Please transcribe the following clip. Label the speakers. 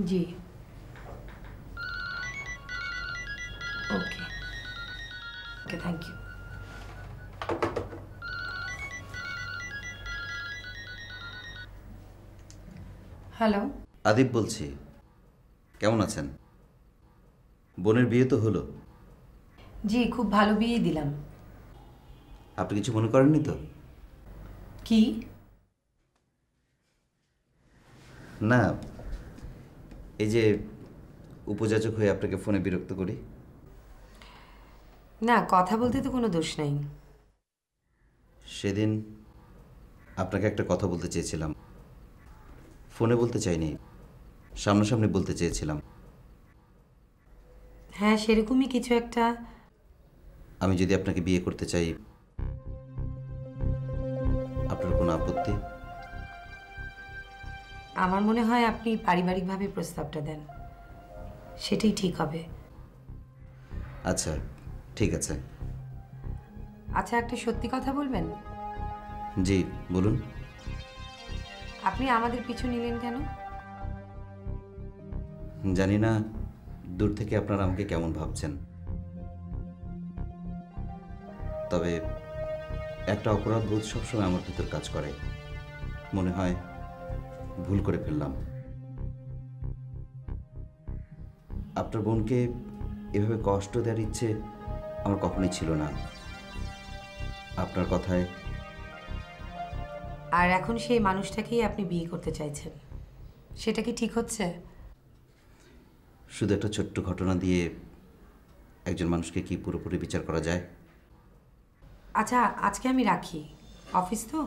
Speaker 1: G okay okay thank you. Hello.
Speaker 2: Adib বলছি, কেমন আছেন? বোনের বিয়ে তো হলো।
Speaker 1: জি খুব ভালো বিয়েই দিলাম।
Speaker 2: আপনি কিছু মনে করেননি তো?
Speaker 1: কি?
Speaker 2: না, এই যে উপযাচক হয়ে আপনাকে ফোনে বিরক্ত করি।
Speaker 1: না, কথা বলতে তো কোনো দোষ নাই।
Speaker 2: সেদিন আপনাকে একটা কথা বলতে চেয়েছিলাম, ফোনে বলতে চাইনি, সামনাসামনি বলতে চেয়েছিলাম।
Speaker 1: হ্যাঁ সেরকমই কিছু একটা।
Speaker 2: আমি যদি আপনাকে বিয়ে করতে চাই, আপনার কোনো আপত্তি?
Speaker 1: আমার মনে হয় আপনি পারিবারিকভাবে প্রস্তাবটা দেন, সেটাই ঠিক হবে।
Speaker 2: আচ্ছা, ঠিক আছে।
Speaker 1: আচ্ছা একটা সত্যি কথা বলবেন?
Speaker 2: জি বলুন।
Speaker 1: আপনি আমাদের পিছু নিলেন কেন?
Speaker 2: জানি না দূর থেকে আপনারা আমাকে কেমন ভাবছেন, তবে একটা অপরাধ বোধ সবসময় আমার ভিতর কাজ করে। মনে হয় ভুল করে ফেললাম। আপনার বোনকে এভাবে কষ্ট দেওয়ার ইচ্ছে আমার কখনোই ছিল না। আপনার কথায়
Speaker 1: আর এখন সেই মানুষটাকেই আপনি বিয়ে করতে চাইছেন, সেটা কি ঠিক হচ্ছে?
Speaker 2: শুধু একটা ছোট্ট ঘটনা দিয়ে একজন মানুষকে কি পুরোপুরি বিচার করা যায়?
Speaker 1: আচ্ছা আজকে আমি রাখি, অফিস তো।